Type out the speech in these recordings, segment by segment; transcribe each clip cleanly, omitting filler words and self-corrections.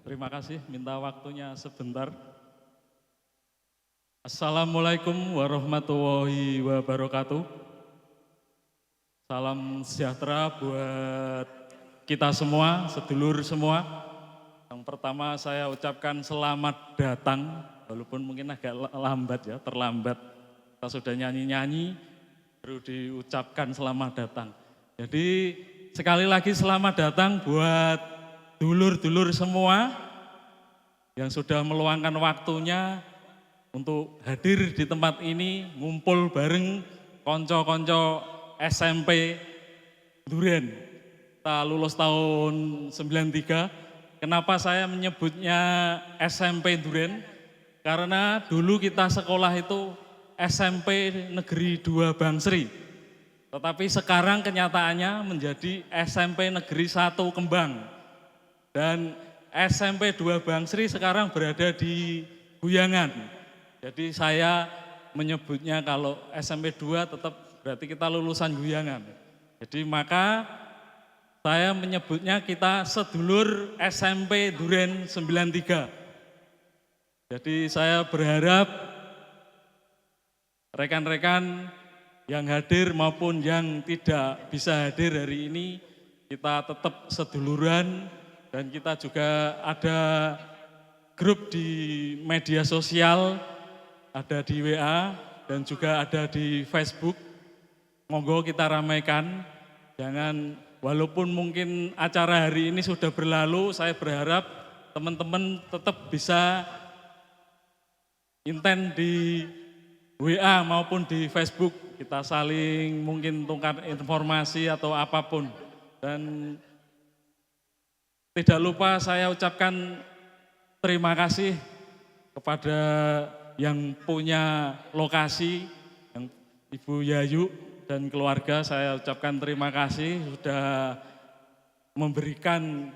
Terima kasih, minta waktunya sebentar. Assalamualaikum warahmatullahi wabarakatuh. Salam sejahtera buat kita semua, sedulur semua. Yang pertama saya ucapkan selamat datang, walaupun mungkin agak lambat ya, terlambat. Kita sudah nyanyi-nyanyi, baru diucapkan selamat datang. Jadi sekali lagi selamat datang buat dulur-dulur semua yang sudah meluangkan waktunya untuk hadir di tempat ini, ngumpul bareng konco-konco SMP Duren. Kita lulus tahun 93. Kenapa saya menyebutnya SMP Duren? Karena dulu kita sekolah itu SMP Negeri 2 Bangsri. Tetapi sekarang kenyataannya menjadi SMP Negeri 1 Kembang. Dan SMP 2 Bangsri sekarang berada di Guyangan. Jadi saya menyebutnya kalau SMP 2 tetap berarti kita lulusan Guyangan. Jadi maka saya menyebutnya kita sedulur SMP Duren 93. Jadi saya berharap rekan-rekan yang hadir maupun yang tidak bisa hadir hari ini, kita tetap seduluran dan kita juga ada grup di media sosial, ada di WA dan juga ada di Facebook. Monggo kita ramaikan, jangan walaupun mungkin acara hari ini sudah berlalu, saya berharap teman-teman tetap bisa intent di WA maupun di Facebook, kita saling mungkin tukar informasi atau apapun. Dan tidak lupa saya ucapkan terima kasih kepada yang punya lokasi, yang Ibu Yayu dan keluarga, saya ucapkan terima kasih sudah memberikan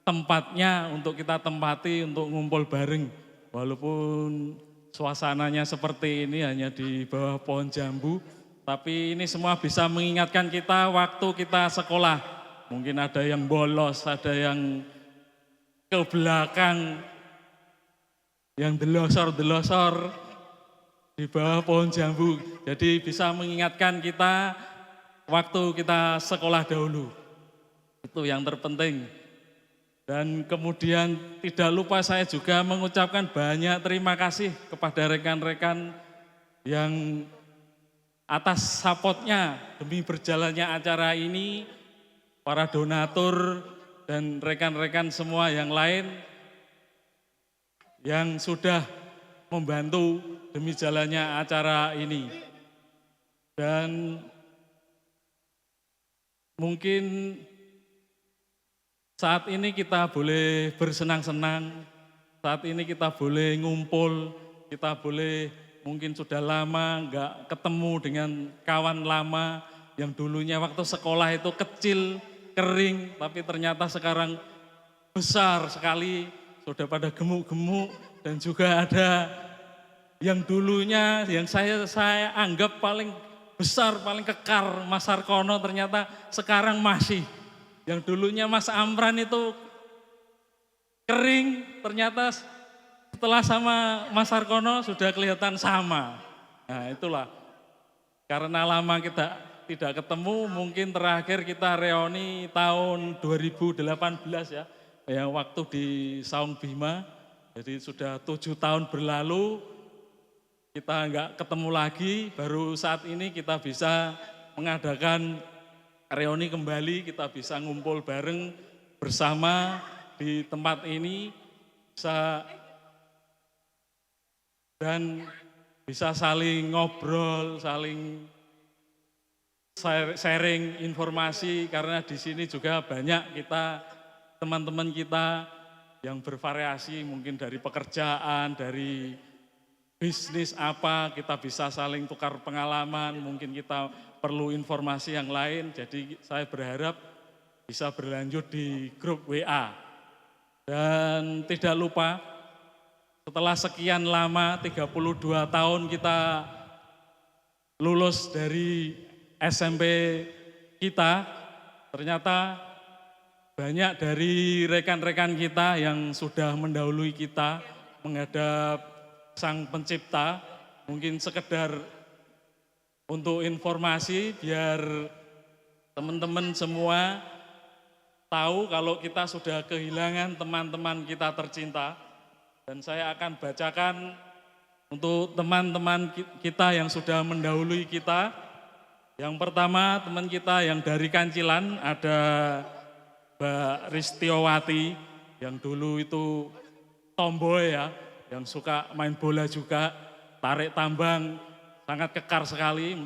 tempatnya untuk kita tempati untuk ngumpul bareng. Walaupun suasananya seperti ini hanya di bawah pohon jambu, tapi ini semua bisa mengingatkan kita waktu kita sekolah. Mungkin ada yang bolos, ada yang ke belakang, yang delosor-delosor di bawah pohon jambu. Jadi bisa mengingatkan kita waktu kita sekolah dahulu. Itu yang terpenting. Dan kemudian tidak lupa saya juga mengucapkan banyak terima kasih kepada rekan-rekan yang atas supportnya demi berjalannya acara ini, para donatur dan rekan-rekan semua yang lain yang sudah membantu demi jalannya acara ini. Dan mungkin saat ini kita boleh bersenang-senang, saat ini kita boleh ngumpul, kita boleh mungkin sudah lama enggak ketemu dengan kawan lama yang dulunya waktu sekolah itu kecil, kering, tapi ternyata sekarang besar sekali, sudah pada gemuk-gemuk, dan juga ada yang dulunya yang saya anggap paling besar, paling kekar, Mas Sarkono, ternyata sekarang masih. Yang dulunya Mas Amran itu kering, ternyata setelah sama Mas Sarkono sudah kelihatan sama. Nah itulah, karena lama kita tidak ketemu, mungkin terakhir kita reuni tahun 2018 ya, yang waktu di Saung Bima. Jadi sudah 7 tahun berlalu, kita enggak ketemu lagi, baru saat ini kita bisa mengadakan reuni kembali, kita bisa ngumpul bareng bersama di tempat ini, dan bisa saling ngobrol, saling sharing informasi, karena di sini juga banyak kita, teman-teman kita yang bervariasi, mungkin dari pekerjaan, dari bisnis apa, kita bisa saling tukar pengalaman, mungkin kita perlu informasi yang lain, jadi saya berharap bisa berlanjut di grup WA. Dan tidak lupa, setelah sekian lama, 32 tahun kita lulus dari SMP kita, ternyata banyak dari rekan-rekan kita yang sudah mendahului kita menghadap Sang Pencipta. Mungkin sekedar untuk informasi biar teman-teman semua tahu kalau kita sudah kehilangan teman-teman kita tercinta. Dan saya akan bacakan untuk teman-teman kita yang sudah mendahului kita. Yang pertama teman kita yang dari Kancilan ada Mbak Ristiowati yang dulu itu tomboy ya, yang suka main bola juga, tarik tambang, sangat kekar sekali.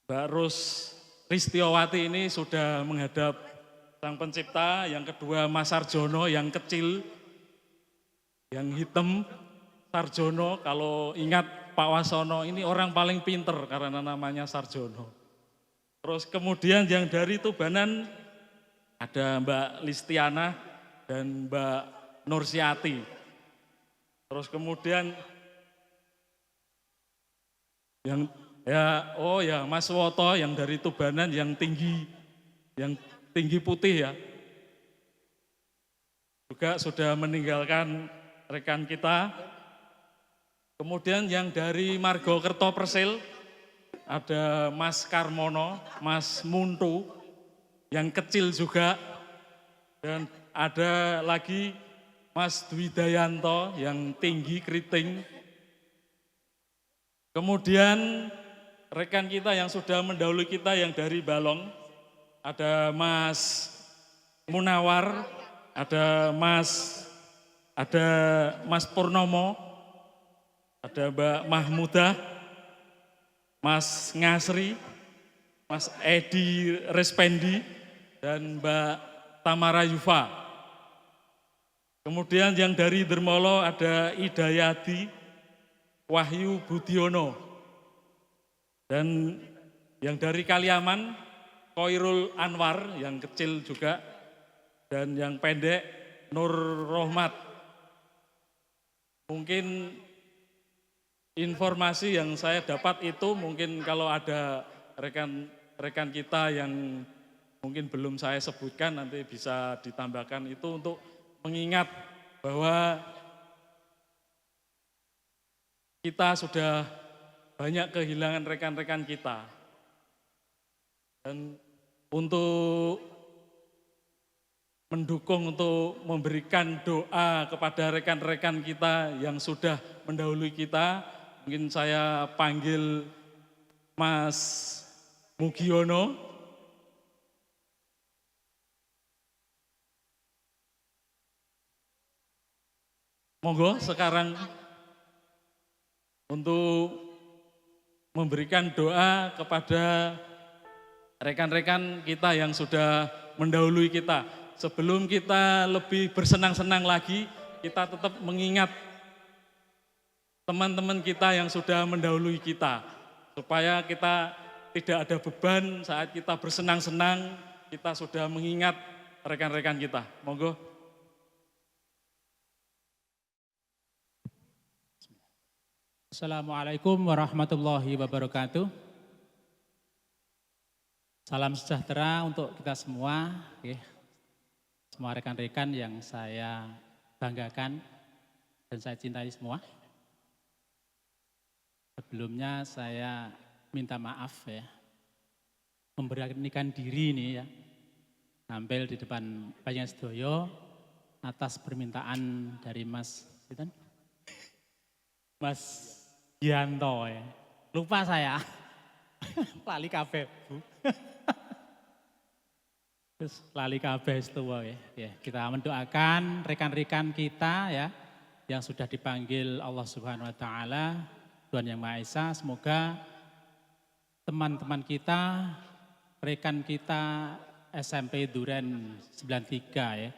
Mbak Ristiowati ini sudah menghadap Sang Pencipta. Yang kedua Mas Sarjono yang kecil, yang hitam, Sarjono. Kalau ingat Pak Wasono ini orang paling pinter karena namanya Sarjono. Terus kemudian yang dari Tubanan ada Mbak Listiana dan Mbak Nursiati. Terus kemudian yang Mas Woto yang dari Tubanan yang tinggi putih ya. Juga sudah meninggalkan rekan kita. Kemudian yang dari Margokerto Persil ada Mas Karmono, Mas Muntu yang kecil juga, dan ada lagi Mas Dwi Dayanto yang tinggi keriting. Kemudian rekan kita yang sudah mendahului kita yang dari Balong, ada Mas Munawar, ada Mas Purnomo, ada Mbak Mahmudah, Mas Ngasri, Mas Edi Respendi, dan Mbak Tamara Yufa. Kemudian yang dari Dermolo ada Idayati, Wahyu Budiono. Dan yang dari Kaliaman, Koirul Anwar yang kecil juga. Dan yang pendek, Nur Rohmat. Mungkin informasi yang saya dapat itu mungkin kalau ada rekan kita yang mungkin belum saya sebutkan nanti bisa ditambahkan itu untuk mengingat bahwa kita sudah banyak kehilangan rekan-rekan kita. Dan untuk mendukung, untuk memberikan doa kepada rekan-rekan kita yang sudah mendahului kita, mungkin saya panggil Mas Mugiono. Monggo sekarang untuk memberikan doa kepada rekan-rekan kita yang sudah mendahului kita. Sebelum kita lebih bersenang-senang lagi, kita tetap mengingat teman-teman kita yang sudah mendahului kita. Supaya kita tidak ada beban saat kita bersenang-senang, kita sudah mengingat rekan-rekan kita. Monggo. Assalamualaikum warahmatullahi wabarakatuh. Salam sejahtera untuk kita semua, semua rekan-rekan yang saya banggakan dan saya cintai semua. Sebelumnya saya minta maaf ya, memberanikan diri nih ya, tampil di depan banyak sedoyo atas permintaan dari Mas Gianto ya. Lupa saya, lali kabeh Bu. Terus lali kabeh setua ya. Kita mendoakan rekan-rekan kita ya yang sudah dipanggil Allah Subhanahu wa taala, Tuhan Yang Maha Esa, semoga teman-teman kita, rekan kita SMP Duren 93 ya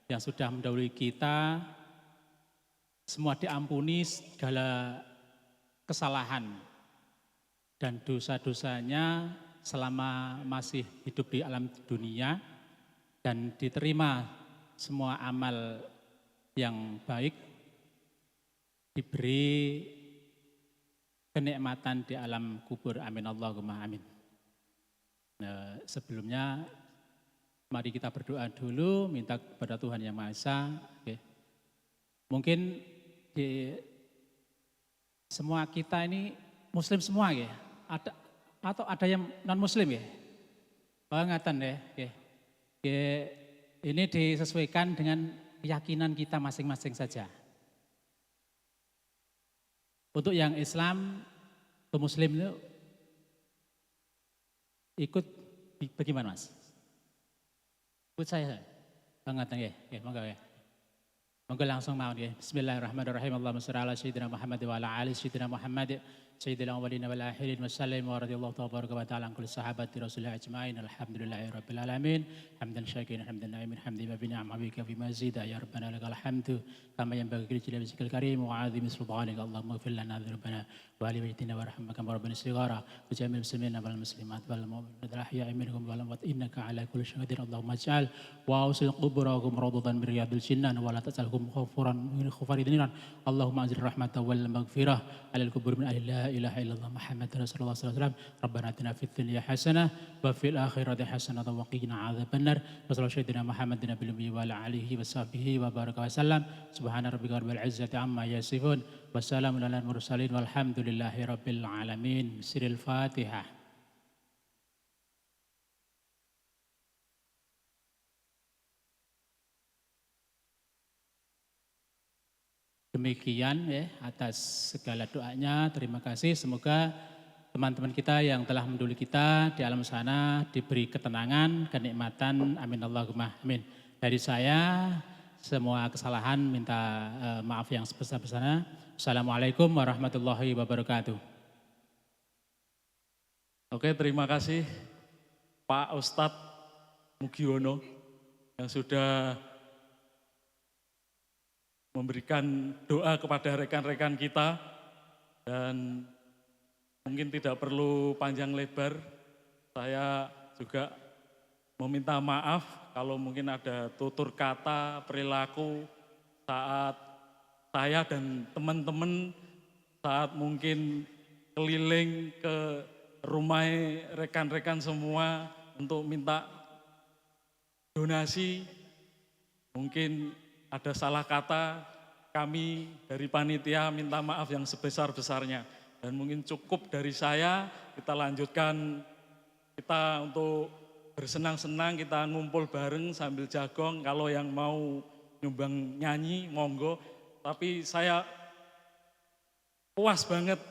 yang sudah mendahului kita semua diampuni segala kesalahan dan dosa-dosanya selama masih hidup di alam dunia dan diterima semua amal yang baik, diberi kenikmatan di alam kubur. Amin Allahumma amin. Nah, sebelumnya Mari kita berdoa dulu, minta kepada Tuhan Yang Maha Esa. Oke. Mungkin di semua kita ini Muslim semua ya, ada atau ada yang non Muslim ya? Ngatan ya. Oke. Oke. Ini disesuaikan dengan keyakinan kita masing-masing saja. Untuk yang Islam, atau Muslim itu ikut bagaimana Mas? Ikut saya. Banget ya, monggo ya. Monggo langsung mau ya. Bismillahirrahmanirrahim. Allahumma shalli ala sayyidina Muhammad wa ala ali sayyidina Muhammad. Sayyidil awwalin wal akhirin wasallim wa radhiyallahu tabaraka wa ta'ala an kulli sahabati Rasulillah ajmain. Alhamdulillahi rabbil alamin. Hamdan syakirin hamdan na'imin hamdi ma bi ni'am bika fi mazida ya rabbana lakal hamdu kama yanbaghi li jalali wajhikal karim wa 'azimi sultanika. Allahumma ighfir lana dzunubana wa li walidaina warhamna rabbana istighfara wa jami'il muslimin wal muslimat wal mu'minat al ahya'i minhum wal amwat innaka 'ala kulli syai'in qadir. Allahumma ij'al wa usil quburahum rawdatan min riyadil jinnan wa la taj'alhum khufuran min khufaridin. Allahumma anzil rahmatan wal maghfirah 'alal qubur min ahli la ilaha illallah Muhammad Rasulullah sallallahu alaihi wasallam. Rabbana atina fid dunya hasanah wa fil akhirati hasanah wa qina adzabannar. Wassallallahu sayyidina Muhammadin nabiyil ummi wa ala alihi wa sahbihi wa baraka wasallam. Subhana rabbika rabbil izzati amma yasifun. Wassalamun alal mursalin walhamdulillahi rabbil alamin. Siril Fatihah. Demikian ya atas segala doanya, terima kasih. Semoga teman-teman kita yang telah mendahului kita di alam sana diberi ketenangan, kenikmatan, amin Allahumma amin. Dari saya semua kesalahan minta maaf yang sebesar-besarnya. Assalamualaikum warahmatullahi wabarakatuh. Oke, terima kasih Pak Ustadz Mugiono yang sudah memberikan doa kepada rekan-rekan kita dan mungkin tidak perlu panjang lebar. Saya juga meminta maaf kalau mungkin ada tutur kata, perilaku saat saya dan teman-teman saat mungkin keliling ke rumah rekan-rekan semua untuk minta donasi. Mungkin ada salah kata, kami dari panitia minta maaf yang sebesar-besarnya. Dan mungkin cukup dari saya, kita lanjutkan, kita untuk bersenang-senang, kita ngumpul bareng sambil jagong. Kalau yang mau nyumbang nyanyi, monggo. Tapi saya puas banget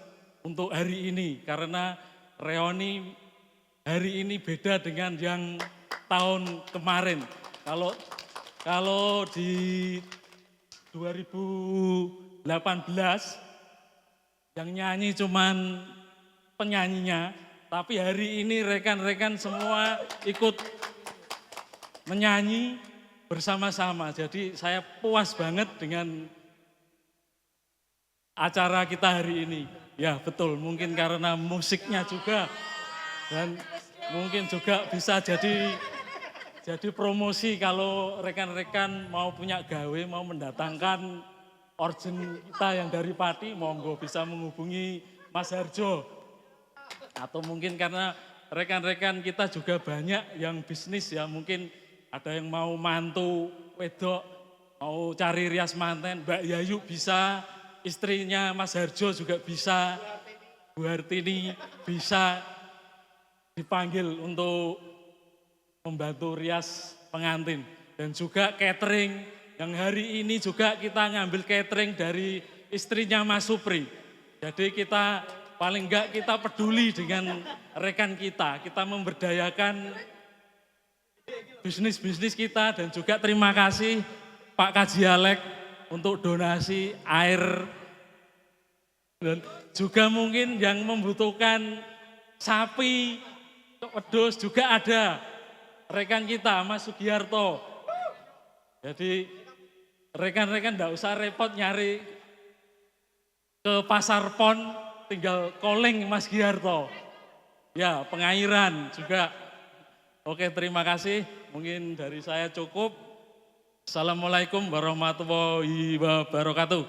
untuk hari ini, karena reuni hari ini beda dengan yang tahun kemarin. Kalau di 2018 yang nyanyi cuman penyanyinya, tapi hari ini rekan-rekan semua ikut menyanyi bersama-sama. Jadi saya puas banget dengan acara kita hari ini. Ya betul, mungkin karena musiknya juga dan mungkin juga bisa jadi promosi kalau rekan-rekan mau punya gawe, mau mendatangkan organ kita yang dari Pati, monggo bisa menghubungi Mas Harjo. Atau mungkin karena rekan-rekan kita juga banyak yang bisnis ya, mungkin ada yang mau mantu, wedok, mau cari rias manten, Mbak Yayu bisa, istrinya Mas Harjo juga bisa, Bu Hartini bisa dipanggil untuk membantu rias pengantin. Dan juga catering, yang hari ini juga kita ngambil catering dari istrinya Mas Supri. Jadi kita paling enggak kita peduli dengan rekan kita memberdayakan bisnis-bisnis kita. Dan juga terima kasih Pak Kaji Alek untuk donasi air. Dan juga mungkin yang membutuhkan sapi, wedhus juga ada. Rekan kita, Mas Sugiarto. Jadi rekan-rekan enggak usah repot nyari ke pasar pon, tinggal calling Mas Giarto. Ya, pengairan juga. Oke, terima kasih. Mungkin dari saya cukup. Assalamualaikum warahmatullahi wabarakatuh.